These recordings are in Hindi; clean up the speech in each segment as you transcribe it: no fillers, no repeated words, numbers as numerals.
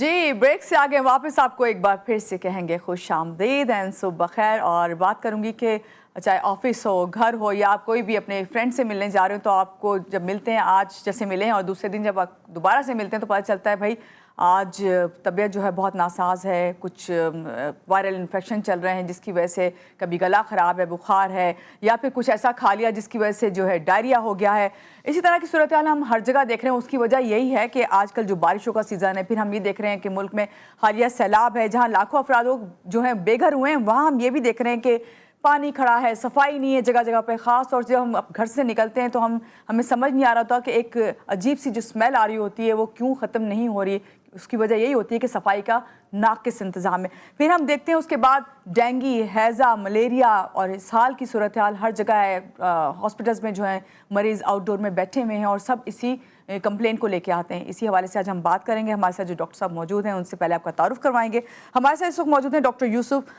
जी, ब्रेक से आगे वापस आपको एक बार फिर से कहेंगे खुश आमदीद एंड सुबह खैर। और बात करूंगी कि चाहे ऑफिस हो, घर हो, या आप कोई भी अपने फ्रेंड से मिलने जा रहे हो, तो आपको जब मिलते हैं, आज जैसे मिले हैं और दूसरे दिन जब आप दोबारा से मिलते हैं, तो पता चलता है भाई आज तबीयत जो है बहुत नासाज है, कुछ वायरल इन्फेक्शन चल रहे हैं जिसकी वजह से कभी गला ख़राब है, बुखार है, या फिर कुछ ऐसा खा लिया जिसकी वजह से जो है डायरिया हो गया है। इसी तरह की सूरत हाल हम हर जगह देख रहे हैं। उसकी वजह यही है कि आजकल जो बारिशों का सीज़न है, फिर हम ये देख रहे हैं कि मुल्क में हालिया सैलाब है, जहाँ लाखों अफराद जो हैं बेघर हुए हैं। वहाँ हम ये भी देख रहे हैं कि पानी खड़ा है, सफाई नहीं है जगह जगह पे। ख़ास तौर से जब हम घर से निकलते हैं तो हमें समझ नहीं आ रहा था कि एक अजीब सी जो स्मेल आ रही होती है वो क्यों ख़त्म नहीं हो रही। उसकी वजह यही होती है कि सफाई का नाकिस इंतज़ाम है। फिर हम देखते हैं उसके बाद डेंगू, हैज़ा, मलेरिया और इस हाल की सूरत हाल हर जगह है। हॉस्पिटल्स में जो है मरीज़ आउटडोर में बैठे हुए हैं और सब इसी कंप्लेंट को लेके आते हैं। इसी हवाले से आज हम बात करेंगे। हमारे साथ जो डॉक्टर साहब मौजूद हैं उनसे पहले आपका तारुफ करवाएंगे। हमारे साथ इस वक्त मौजूद हैं doctor Yusuf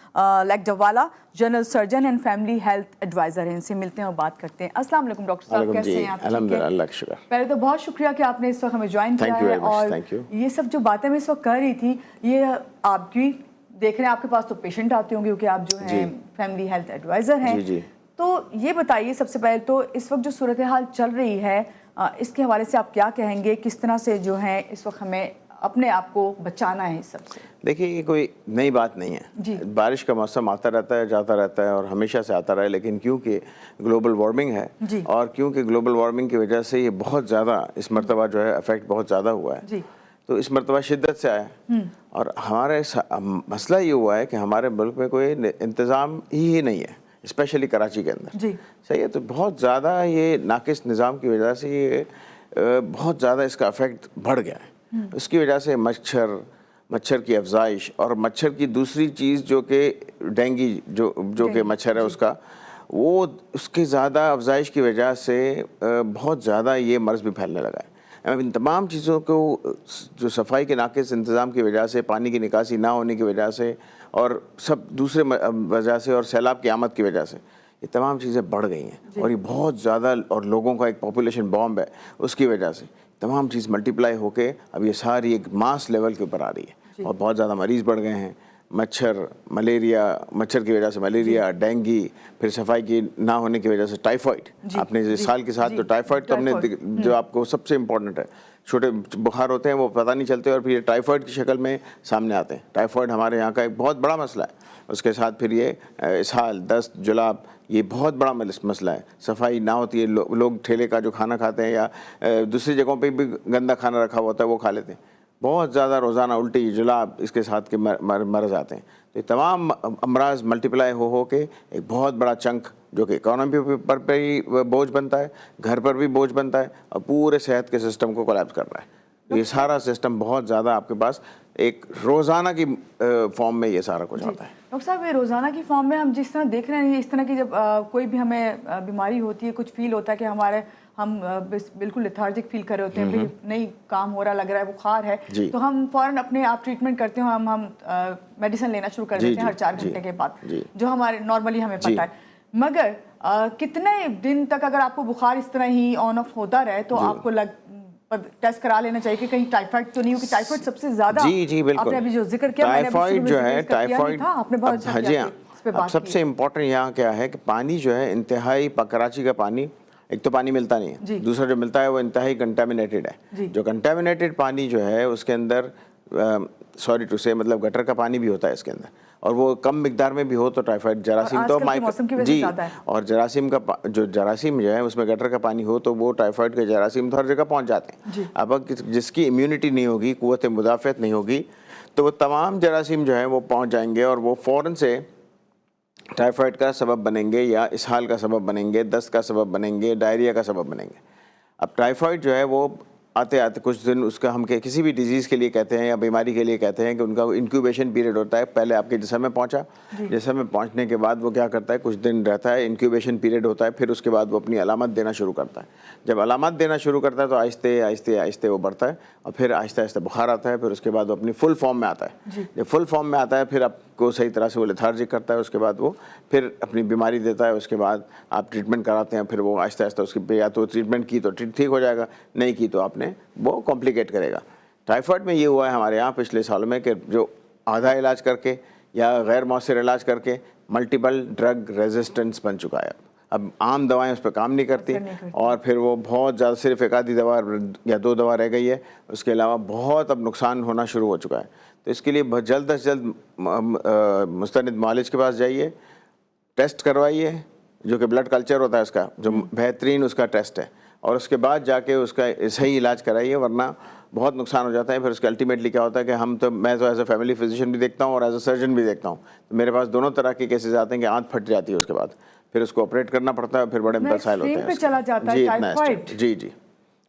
Lakdawala, general surgeon and family health adviser हैं। इनसे मिलते हैं और बात करते हैं। अस्सलाम वालेकुम डॉक्टर साहब, कैसे हैं आप? अल्हम्दुलिल्लाह। पहले तो बहुत शुक्रिया कि आपने इस वक्त हमें ज्वाइन किया है। और ये सब जो बातें मैं इस वक्त कर रही थी, ये आप भी देख रहे हैं, आपके पास तो पेशेंट आते होंगे क्योंकि आप जो हैं फैमिली हेल्थ एडवाइज़र हैं। तो ये बताइए सबसे पहले तो इस वक्त जो सूरत हाल चल रही है, इसके हवाले से आप क्या कहेंगे? किस तरह से जो है इस वक्त हमें अपने आप को बचाना है इस सबसे? देखिए, ये कोई नई बात नहीं है। बारिश का मौसम आता रहता है, जाता रहता है और हमेशा से आता रहा है। लेकिन क्योंकि ग्लोबल वार्मिंग है और क्योंकि ग्लोबल वार्मिंग की वजह से ये बहुत ज़्यादा इस मरतबा जो है इफेक्ट बहुत ज़्यादा हुआ है, तो इस मरतबा शिद्दत से आया है। और हमारे मसला ये हुआ है कि हमारे मुल्क में कोई इंतज़ाम ही नहीं है, स्पेशली कराची के अंदर। सही है, तो बहुत ज़्यादा ये नाकिस निज़ाम की वजह से ये बहुत ज़्यादा इसका इफेक्ट बढ़ गया है। उसकी वजह से मच्छर की अफजाइश और मच्छर की दूसरी चीज़ जो कि डेंगू जो कि मच्छर है उसका, वो उसकी ज़्यादा अफजाइश की वजह से बहुत ज़्यादा ये मर्ज़ भी फैलने लगा है। इन तमाम चीज़ों को जो सफाई के नाकिस इंतज़ाम की वजह से, पानी की निकासी ना होने की वजह से और सब दूसरे वजह से और सैलाब की आमद की वजह से ये तमाम चीज़ें बढ़ गई हैं। और ये बहुत ज़्यादा, और लोगों का एक पॉपुलेशन बॉम्ब है, उसकी वजह से तमाम चीज़ मल्टीप्लाई होके अब ये सारी एक मास लेवल के ऊपर आ रही है और बहुत ज़्यादा मरीज़ बढ़ गए हैं। मच्छर की वजह से मलेरिया, डेंगू, फिर सफाई की ना होने की वजह से टाइफाइड। आपने इस साल के साथ तो टाइफाइड तो हमने जो आपको सबसे इम्पोर्टेंट है, छोटे बुखार होते हैं वो पता नहीं चलते और फिर ये टाइफाइड की शक्ल में सामने आते हैं। टाइफाइड हमारे यहाँ का एक बहुत बड़ा मसला है। उसके साथ फिर ये इसहाल, दस्त, जुलाब, ये बहुत बड़ा मसला है। सफाई ना होती है, लोग ठेले का जो खाना खाते हैं या दूसरी जगहों पे भी गंदा खाना रखा होता है वो खा लेते हैं। बहुत ज़्यादा रोज़ाना उल्टी, जुलाब, इसके साथ के मर्ज़ आते हैं। तो ये तमाम अमराज मल्टीप्लाई हो के एक बहुत बड़ा चंक जो कि इकॉनमी पर भी बोझ बनता है, घर पर भी बोझ बनता है और पूरे सेहत के सिस्टम को कोलैप्स कर रहा है। तो ये सारा सिस्टम बहुत ज़्यादा आपके पास एक रोज़ाना की फॉर्म में ये सारा कुछ आता है। डॉक्टर साहब, ये रोज़ाना की फॉर्म में हम जिस तरह देख रहे हैं, इस तरह की जब कोई भी हमें बीमारी होती है, कुछ फील होता है कि हम बिल्कुल लेथार्जिक फील कर रहे होते हैं, नहीं काम हो रहा, लग रहा है बुखार है, तो हम फ़ौरन अपने आप ट्रीटमेंट करते हैं। हम मेडिसिन लेना शुरू कर देते हैं हर 4 घंटे के बाद, जो हमारे नॉर्मली हमें पता है। मगर कितने दिन तक अगर आपको बुखार इस तरह ही ऑन ऑफ होता रहे तो आपको टेस्ट करा लेना चाहिए कि कहीं टाइफाइड तो नहीं हो? कि टाइफाइड सबसे ज्यादा बिल्कुल आपने अभी जो जिक्र किया, टाइफाइड जो है, टाइफाइड आपने बहुत अब सबसे इम्पोर्टेंट यहाँ क्या है कि पानी जो है इंतहाई, कराची का पानी, एक तो पानी मिलता नहीं है, दूसरा जो मिलता है वो इंतहाई कंटामिनेटेड है। जो कंटामिनेटेड पानी जो है उसके अंदर सॉरी टू से मतलब गटर का पानी भी होता है इसके अंदर, और वो कम मिकदार में भी हो तो टाइफाइड, जरासीम तो और जरासीम का जो जरासीम जो है उसमें गटर का पानी हो तो वो टाइफाइड के जरासीम तो हर जगह पहुंच जाते हैं। अब जिसकी इम्यूनिटी नहीं होगी, कुव्वत मुदाफ़त नहीं होगी, तो वो तमाम जरासीम जो है वो पहुंच जाएंगे और वो फ़ौरन से टाइफाइड का सबब बनेंगे या इसहाल का सबब बनेंगे, दस्त का सबब बनेंगे, डायरिया का सबब बनेंगे। अब टाइफाइड जो है वो आते आते कुछ दिन उसका हम किसी भी डिजीज़ के लिए कहते हैं या बीमारी के लिए कहते हैं कि उनका इंक्यूबेशन पीरियड होता है। पहले आपके जिस्म में पहुंचा, जिस्म में पहुंचने के बाद वो क्या करता है, कुछ दिन रहता है, इंक्यूबेशन पीरियड होता है, फिर उसके बाद वो अपनी अलामत देना शुरू करता है। जब अलामत देना शुरू करता है तो आहिस्ते आहिस्ते आहिस्ते वो बढ़ता है और फिर आहिस्ते आहिस्ते बुखार आता है, फिर उसके बाद वो अपनी फुल फॉर्म में आता है। जब फुल फॉर्म में आता है फिर आपको सही तरह से वो लेथार्जिक करता है, उसके बाद वो फिर अपनी बीमारी देता है, उसके बाद आप ट्रीटमेंट कराते हैं, फिर वो आहिस्ता आहिस्ता उसकी या तो ट्रीटमेंट की तो ठीक हो जाएगा, नहीं की तो आपने वो कॉम्प्लिकेट करेगा। टाइफाइड में ये हुआ है हमारे यहाँ पिछले सालों में कि जो आधा इलाज करके या गैर मौसर इलाज करके मल्टीपल ड्रग रेजिस्टेंस बन चुका है। अब आम दवाएं उस पर काम नहीं करती और फिर वो बहुत ज़्यादा, सिर्फ एक आधी दवा या 2 दवा रह गई है, उसके अलावा बहुत अब नुकसान होना शुरू हो चुका है। तो इसके लिए जल्द से जल्द मुस्तनिद मालिज के पास जाइए, टेस्ट करवाइए, जो कि ब्लड कल्चर होता है उसका, जो बेहतरीन उसका टेस्ट है, और उसके बाद जाके उसका सही इलाज कराइए, वरना बहुत नुकसान हो जाता है। फिर उसके अल्टीमेटली क्या होता है कि मैं तो एज ए फैमिली फिजिशियन भी देखता हूँ और एज ए सर्जन भी देखता हूँ, तो मेरे पास दोनों तरह के केसेस आते हैं कि आंत फट जाती है, उसके बाद फिर उसको ऑपरेट करना पड़ता है, फिर बड़े मसाइल होते हैं। चला जाता है टाइफाइड। जी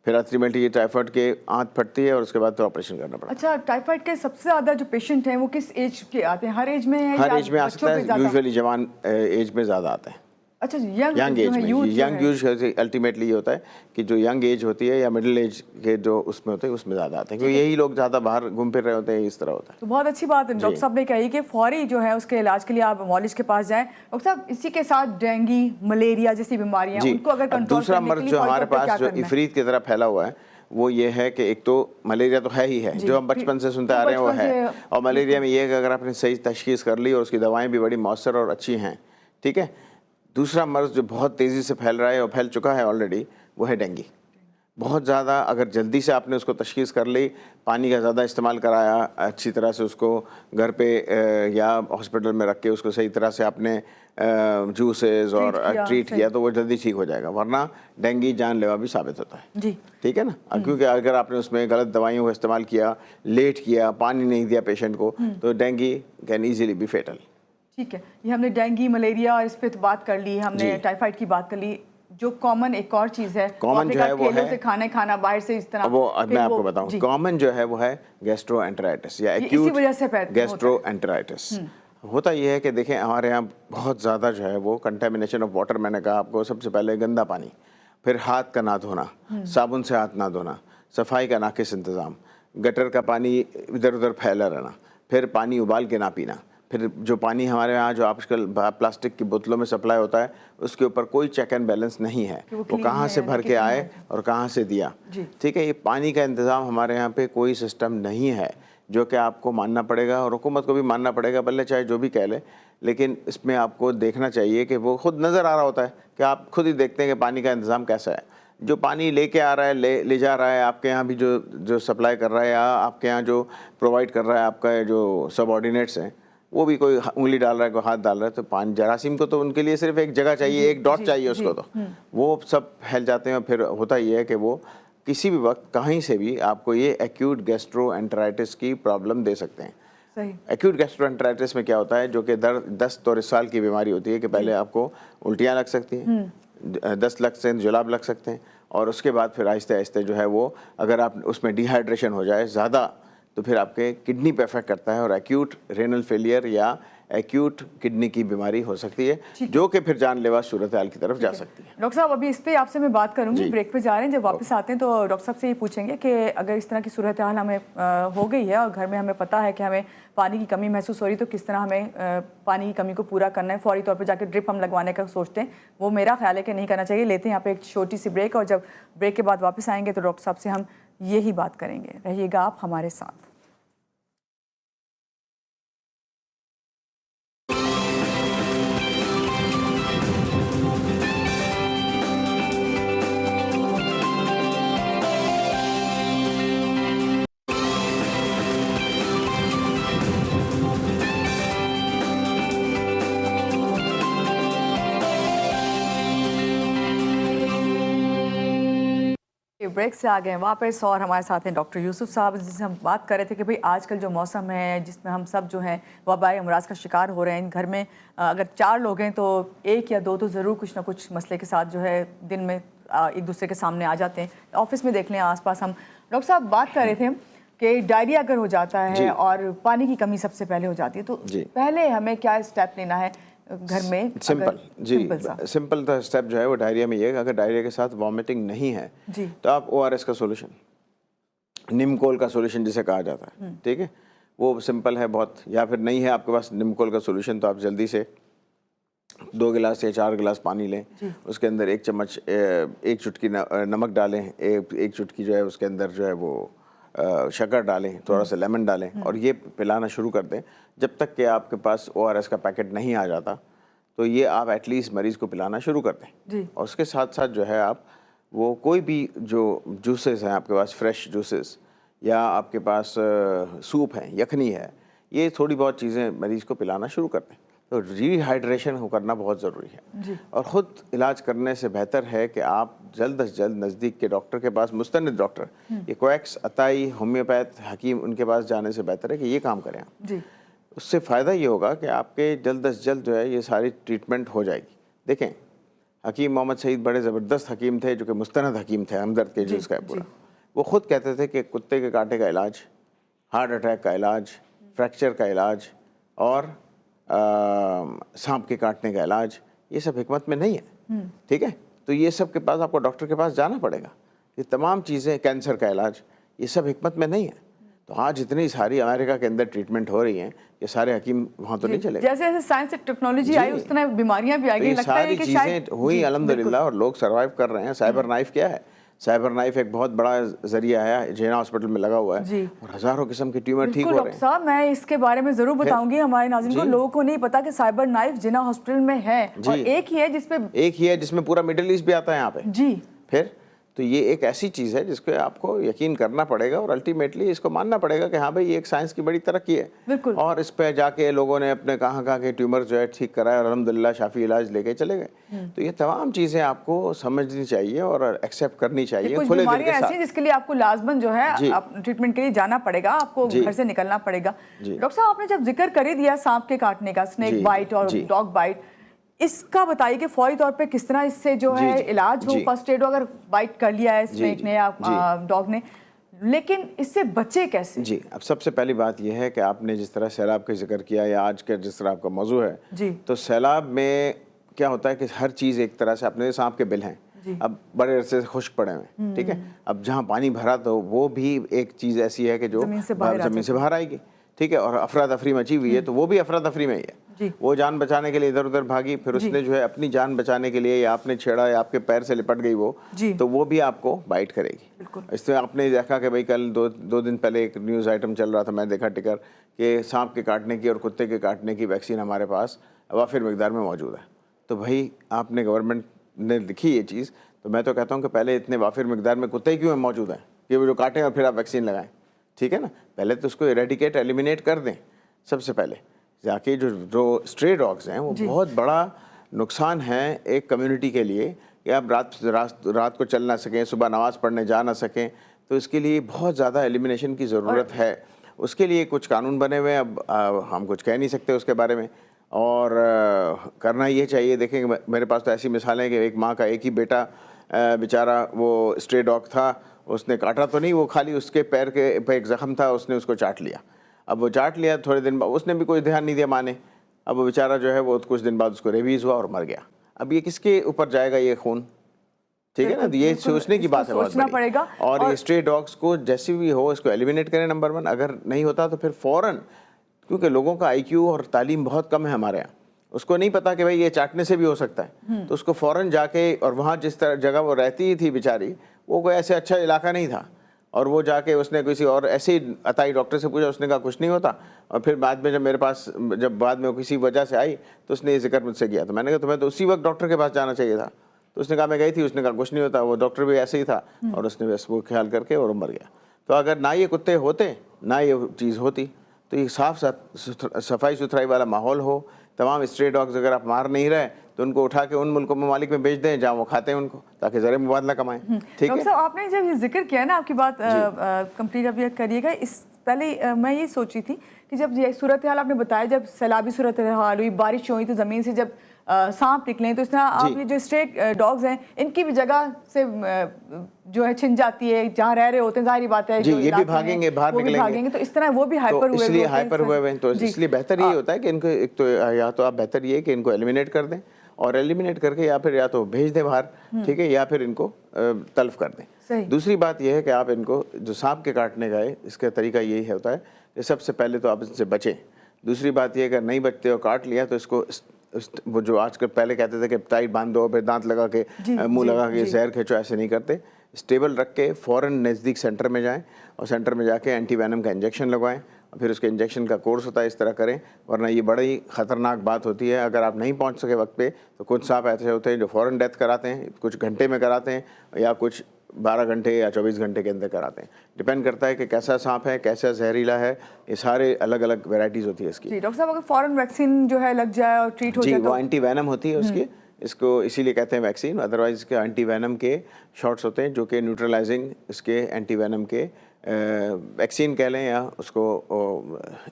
फिर अल्टीमेटली ये टाइफाइड के आंत फटती है और उसके बाद फिर ऑपरेशन करना पड़ता है। अच्छा, टाइफाइड के सबसे ज़्यादा जो पेशेंट हैं वो किस एज के आते हैं? हर एज में है? हर एज में आ सकता है, यूजुअली जवान एज में ज़्यादा आता है। अच्छा, यंग एज में, यंग यूज अल्टीमेटली ये होता है कि जो यंग एज होती है या मिडिल एज के जो उसमें होते हैं उसमें ज़्यादा आते हैं, क्योंकि यही लोग ज़्यादा बाहर घूम फिर रहे होते हैं, इस तरह होता है। तो बहुत अच्छी बात है डॉक्टर साहब ने कही कि फौरी जो है उसके इलाज के लिए आप मॉलिज के पास जाएं। डॉक्टर साहब, इसी के साथ डेंगू, मलेरिया जैसी बीमारियां, उनको अगर कंट्रोल दूसरा मर्ज जो हमारे पास जो इफरीत की तरह फैला हुआ है वो ये है कि एक तो मलेरिया तो है ही है, जो हम बचपन से सुनते आ रहे हैं वो है, और मलेरिया में ये है कि अगर आपने सही तशखीस कर ली और उसकी दवाएं भी बड़ी मौसर और अच्छी हैं, ठीक है। दूसरा मर्ज जो बहुत तेज़ी से फैल रहा है और फैल चुका है ऑलरेडी, वो है डेंगू। बहुत ज़्यादा अगर जल्दी से आपने उसको तशखीस कर ली, पानी का ज़्यादा इस्तेमाल कराया, अच्छी तरह से उसको घर पे या हॉस्पिटल में रख के उसको सही तरह से आपने जूसेस और ट्रीट किया, तो वो जल्दी ठीक हो जाएगा, वरना डेंगू जानलेवा भी साबित होता है। जी ठीक है ना, क्योंकि अगर आपने उसमें गलत दवाइयों का इस्तेमाल किया, लेट किया, पानी नहीं दिया पेशेंट को, तो dengue can easily be fatal. ठीक है, ये हमने डेंगू, मलेरिया और इस पे तो बात कर ली, हमने टाइफाइड की बात कर ली। जो कॉमन एक और चीज़ है, कॉमन जो है वो है से खाना बाहर से इस तरह, वो मैं आपको बताऊं, कॉमन जो है वो है गैस्ट्रोएंटेराइटिस या एक्यूट गैस्ट्रोएंटेराइटिस। होता ये है कि देखें हमारे यहाँ बहुत ज़्यादा जो है वो कंटेमिनेशन ऑफ वाटर, मैंने कहा आपको, सबसे पहले गंदा पानी, फिर हाथ का ना धोना, साबुन से हाथ ना धोना, सफाई का नाकिस इंतज़ाम, गटर का पानी इधर उधर फैला रहना, फिर पानी उबाल के ना पीना, फिर जो पानी हमारे यहाँ जो आजकल प्लास्टिक की बोतलों में सप्लाई होता है उसके ऊपर कोई चेक एंड बैलेंस नहीं है, वो कहाँ से भर के आए और कहाँ से दिया। ठीक है, ये पानी का इंतज़ाम हमारे यहाँ पे कोई सिस्टम नहीं है, जो कि आपको मानना पड़ेगा और हुकूमत को भी मानना पड़ेगा, भले चाहे जो भी कह ले, लेकिन इसमें आपको देखना चाहिए कि वो खुद नज़र आ रहा होता है कि आप खुद ही देखते हैं कि पानी का इंतज़ाम कैसा है। जो पानी लेके आ रहा है, ले जा रहा है, आपके यहाँ भी जो सप्लाई कर रहा है या आपके यहाँ जो प्रोवाइड कर रहा है, आपका जो सबऑर्डिनेट्स हैं, वो भी कोई उंगली डाल रहा है, कोई हाथ डाल रहा है, तो पानी जरासीम को तो उनके लिए सिर्फ एक जगह चाहिए, एक डॉट चाहिए उसको, तो वो सब फैल जाते हैं। और फिर होता ये है कि वो किसी भी वक्त कहीं से भी आपको ये एक्यूट गैस्ट्रोएंटेराइटिस की प्रॉब्लम दे सकते हैं। एक्यूट गैस्ट्रोएंटेराइटिस में क्या होता है, जो कि दस्त और साल की बीमारी होती है कि पहले आपको उल्टियाँ लग सकती हैं, दस्त लग सकते हैं, जुलाब लग सकते हैं, और उसके बाद फिर आहिस्ते आहिस्ते जो है वो, अगर आप उसमें डिहाइड्रेशन हो जाए ज़्यादा, तो फिर आपके किडनी पे अफेक्ट करता है और एक्यूट रेनल फेलियर या एक्यूट किडनी की बीमारी हो सकती है, जो कि फिर जानलेवा सूरत हाल की तरफ जा सकती है। डॉक्टर साहब, अभी इस पे आपसे मैं बात करूंगी, ब्रेक पे जा रहे हैं, जब वापस आते हैं तो डॉक्टर साहब से ये पूछेंगे कि अगर इस तरह की सूरत हाल हमें हो गई है और घर में हमें पता है कि हमें पानी की कमी महसूस हो रही, तो किस तरह हमें पानी की कमी को पूरा करना है। फौरी तौर पर जाकर ड्रिप हम लगवाने का सोचते हैं, वो मेरा ख्याल है कि नहीं करना चाहिए। लेते हैं यहाँ पे एक छोटी सी ब्रेक, और जब ब्रेक के बाद वापस आएंगे तो डॉक्टर साहब से हम यही बात करेंगे। रहिएगा आप हमारे साथ। ब्रेक से आ गए वापस, और हमारे साथ हैं डॉक्टर यूसुफ साहब, जिससे हम बात कर रहे थे कि भाई आजकल जो मौसम है जिसमें हम सब जो हैं वबाई अमराज का शिकार हो रहे हैं। घर में अगर 4 लोग हैं तो 1 या 2 तो ज़रूर कुछ ना कुछ मसले के साथ जो है दिन में एक दूसरे के सामने आ जाते हैं। ऑफिस में देख लें, आसपास। हम डॉक्टर साहब बात कर रहे थे कि डायरिया अगर हो जाता है और पानी की कमी सबसे पहले हो जाती है, तो पहले हमें क्या स्टेप लेना है घर में? सिंपल स्टेप जो है वो डायरिया में ये है, अगर डायरिया के साथ वॉमिटिंग नहीं है तो आप ORS का सोल्यूशन, निमकोल का सोल्यूशन जिसे कहा जाता है, ठीक है, वो सिंपल है बहुत। या फिर नहीं है आपके पास निमकोल का सोल्यूशन, तो आप जल्दी से 2 गिलास या 4 गिलास पानी लें, उसके अंदर 1 चम्मच 1 चुटकी नमक डालें, एक चुटकी जो है उसके अंदर जो है वो शक्कर डालें, थोड़ा सा लेमन डालें और ये पिलाना शुरू कर दें। जब तक कि आपके पास ORS का पैकेट नहीं आ जाता तो ये आप एटलीस्ट मरीज़ को पिलाना शुरू कर दें। और उसके साथ साथ जो है आप वो कोई भी जो जूसेस हैं आपके पास, फ्रेश जूसेस या आपके पास सूप है, यखनी है, ये थोड़ी बहुत चीज़ें मरीज़ को पिलाना शुरू कर दें। तो रिहाइड्रेशन हो करना बहुत ज़रूरी है। और ख़ुद इलाज करने से बेहतर है कि आप जल्द से जल्द नज़दीक के डॉक्टर के पास, मुस्तनिद डॉक्टर, ये कोएक्स, अताई, होम्योपैथ, हकीम, उनके पास जाने से बेहतर है कि ये काम करें आप। उससे फ़ायदा ये होगा कि आपके जल्द से जल्द जो है ये सारी ट्रीटमेंट हो जाएगी। देखें, हकीम मोहम्मद सईद बड़े ज़बरदस्त हकीम थे, जो कि मुस्तनद हकीम थे, हमदर्द के जिसका है पूरा। वो ख़ुद कहते थे कि कुत्ते के कांटे का इलाज, हार्ट अटैक का इलाज, फ्रैक्चर का इलाज और सांप के काटने का इलाज, ये सब हिकमत में नहीं है। ठीक है, तो ये सब के पास आपको डॉक्टर के पास जाना पड़ेगा। ये तमाम चीज़ें, कैंसर का इलाज, ये सब हिकमत में नहीं है। तो आज इतनी सारी अमेरिका के अंदर ट्रीटमेंट हो रही हैं कि सारे हकीम वहाँ तो नहीं चले। जैसे जैसे साइंस और टेक्नोलॉजी आई उस तरह बीमारियां भी आ गई। लगता है कि चीज़ें हुई अल्हम्दुलिल्लाह और लोग सर्वाइव कर रहे हैं। साइबर नाइफ क्या है? साइबर नाइफ एक बहुत बड़ा जरिया है, जेना हॉस्पिटल में लगा हुआ है और हज़ारों किस्म के ट्यूमर ठीक हो रहे हैं। डॉक्टर साहब, मैं इसके बारे में ज़रूर बताऊंगी हमारे नाज़रीन को। लोगों को नहीं पता कि साइबर नाइफ जेना हॉस्पिटल में है और एक ही है जिसमें पूरा मिडिल ईस्ट भी आता है यहाँ पे। जी, फिर तो ये एक ऐसी चीज़ है जिसको आपको यकीन करना पड़ेगा और अल्टीमेटली इसको मानना पड़ेगा कि हाँ भाई ये एक साइंस की बड़ी तरक्की है। बिल्कुल। और इस पे जाके लोगों ने अपने कहाँ के ट्यूमर जो है ठीक कराए और अल्हम्दुलिल्लाह शाफी इलाज लेके चले गए। तो ये तमाम चीज़ें आपको समझनी चाहिए और एक्सेप्ट करनी चाहिए खुले दिल के साथ। जिसके लिए आपको लाजमन जो है ट्रीटमेंट के लिए जाना पड़ेगा, आपको घर से निकलना पड़ेगा। डॉक्टर साहब, आपने जब जिक्र कर ही दिया सांप के काटने का, स्नेक बाइट और डॉग बाइट, इसका बताइए कि फौरी तौर पे किस तरह इससे जो है इलाज हो, फर्स्ट एड हो अगर बाइट कर लिया है स्नेक ने या डॉग ने, लेकिन इससे बचे कैसे? जी, अब सबसे पहली बात यह है कि आपने जिस तरह सैलाब का जिक्र किया या आज का जिस तरह आपका मौजू है, तो सैलाब में क्या होता है कि हर चीज़ एक तरह से, अपने सांप के बिल हैं, अब बड़े अरसे से खुश्क पड़े हुए, ठीक है, अब जहाँ पानी भरा तो वो भी एक चीज़ ऐसी है कि जो ज़मीन से बाहर आएगी, ठीक है, और अफरा तफरी मची हुई है तो वो भी अफरा तफरी में ही है। वो जान बचाने के लिए इधर उधर भागी, फिर उसने जो है अपनी जान बचाने के लिए या आपने छेड़ा या आपके पैर से लिपट गई वो, तो वो भी आपको बाइट करेगी। इसमें आपने देखा कि भाई कल दो दिन पहले एक न्यूज़ आइटम चल रहा था, मैं देखा टिकर कि सांप के काटने की और कुत्ते के काटने की वैक्सीन हमारे पास वाफिर मिकदार में मौजूद है। तो भाई आपने, गवर्नमेंट ने लिखी ये चीज़, तो मैं तो कहता हूँ कि पहले इतने वाफिर मिकदार में कुत्ते क्यों मौजूद हैं कि वो जो काटें और फिर आप वैक्सीन लगाएं, ठीक है ना। पहले तो उसको एरेडिकेट, एलिमिनेट कर दें सबसे पहले जाके। जो स्ट्रे डॉग्स हैं वो बहुत बड़ा नुकसान है एक कम्युनिटी के लिए कि आप रात को चल ना सकें, सुबह नमाज़ पढ़ने जा ना सकें, तो इसके लिए बहुत ज़्यादा एलिमिनेशन की ज़रूरत है। उसके लिए कुछ कानून बने हुए हैं, अब हम कुछ कह नहीं सकते उसके बारे में, और करना ये चाहिए। देखें, मेरे पास तो ऐसी मिसालें कि एक माँ का एक ही बेटा बेचारा वो स्ट्रे डॉग था, उसने काटा तो नहीं, वो खाली उसके पैर के पे एक ज़ख्म था, उसने उसको चाट लिया। अब वो चाट लिया, थोड़े दिन बाद उसने भी कोई ध्यान नहीं दिया माँ ने, अब वो बेचारा जो है वो कुछ दिन बाद उसको रेबीज़ हुआ और मर गया। अब ये किसके ऊपर जाएगा ये खून, ठीक है ना। तो ये सोचने की बात है, सोचना पड़ेगा। और ये स्ट्रे डॉग्स को जैसे भी हो इसको एलिमिनेट करें, नंबर 1। अगर नहीं होता तो फिर फ़ौरन, क्योंकि लोगों का IQ और तालीम बहुत कम है हमारे यहाँ, उसको नहीं पता कि भाई ये चाटने से भी हो सकता है, तो उसको फ़ौरन जाके, और वहाँ जिस तरह जगह वो रहती थी बेचारी, वो कोई ऐसे अच्छा इलाका नहीं था, और वो जाके उसने किसी और ऐसे ही अताई डॉक्टर से पूछा, उसने कहा कुछ नहीं होता। और फिर बाद में जब मेरे पास, जब बाद में किसी वजह से आई तो उसने ये जिक्र मुझसे किया, तो मैंने कहा तुम्हें तो उसी वक्त डॉक्टर के पास जाना चाहिए था। तो उसने कहा मैं गई थी, उसने कहा कुछ नहीं होता, वो डॉक्टर भी ऐसे ही था, और उसने बस वो ख्याल करके और मर गया। तो अगर ना ये कुत्ते होते, ना ये चीज़ होती, तो ये सफाई सुथराई वाला माहौल हो, तमाम स्ट्रे डॉग्स अगर आप मार नहीं रहे तो उनको उठा के उन मुल्कों ममालिक में भेज दें जहाँ वो खाते हैं उनको, ताकि ज़रा मुबादला कमाएं। ठीक है साहब, आपने जब ये जिक्र किया ना, आपकी बात कंप्लीट अभी करिएगा। इस पहले मैं ये सोची थी कि जब ये सूरत हाल आपने बताया, जब सैलाबी सूरत हाल हुई, बारिश हुई, तो ज़मीन से जब सांप निकले, तो इस तरह आप ये जो स्ट्रेट डॉग्स हैं इनकी भी जगह से जो है छिन जाती है, जहाँ रह रहे होते हैं, जाहिर बात है जी, ये भी भागेंगे, बाहर निकलेंगे, तो इस तरह वो भी हाइपर हुए, इसलिए हाइपर हुए हैं। तो इसलिए बेहतर ये होता है कि इनको एक तो या तो आप बेहतर ये कि इनको एलिमिनेट कर दें, और एलिमिनेट करके या फिर या तो भेज दें बाहर, ठीक है, या फिर इनको तल्फ कर दें। दूसरी बात यह है कि आप इनको, जो सांप के काटने गए, इसका तरीका यही होता है कि सबसे पहले तो आप इससे बचें। दूसरी बात यह, अगर नहीं बचते और काट लिया तो इसको, वो जो आजकल पहले कहते थे कि टाइट बांध दो, फिर दांत लगा के मुंह लगा के जहर खींचो, ऐसे नहीं करते। स्टेबल रख के फ़ौरन नज़दीक सेंटर में जाएं और सेंटर में जाके एंटीवेनम का इंजेक्शन लगवाएं और फिर उसके इंजेक्शन का कोर्स होता है, इस तरह करें, वरना ये बड़ी ख़तरनाक बात होती है। अगर आप नहीं पहुंच सके वक्त पे तो कुछ सांप ऐसे होते हैं जो फ़ौरन डेथ कराते हैं, कुछ घंटे में कराते हैं या कुछ 12 घंटे या 24 घंटे के अंदर कराते हैं। डिपेंड करता है कि कैसा सांप है, कैसा जहरीला है, ये सारे अलग अलग वेराइटीज़ होती है इसकी। जी डॉक्टर साहब, अगर फॉरेन वैक्सीन जो है लग जाए और ट्रीट हो जी, जाए वो तो एंटीवेनम होती है उसकी, इसको इसीलिए कहते हैं वैक्सीन। अदरवाइज इसके एंटीवेनम के शॉट्स होते हैं जो कि न्यूट्रलाइजिंग इसके एंटीवेनम के वैक्सीन कह लें या उसको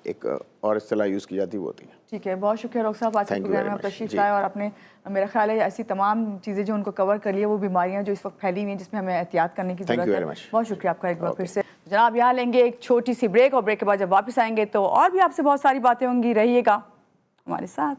एक और इस्तेलाह यूज़ की जाती है वो होती है। ठीक है, बहुत शुक्रिया डॉक्टर साहब, आज के Thank you प्रोग्राम में very आप much. तशरीफ जी। लाए और आपने मेरा ख्याल है ऐसी तमाम चीज़ें जो उनको कवर कर लिया, वो बीमारियां जो इस वक्त फैली हुई हैं जिसमें हमें एहतियात करने की Thank you ज़रूरत very है। much. बहुत शुक्रिया आपका एक बार फिर Okay. से। जनाब, यहाँ लेंगे एक छोटी सी ब्रेक और ब्रेक के बाद जब वापस आएंगे तो और भी आपसे बहुत सारी बातें होंगी, रहिएगा हमारे साथ।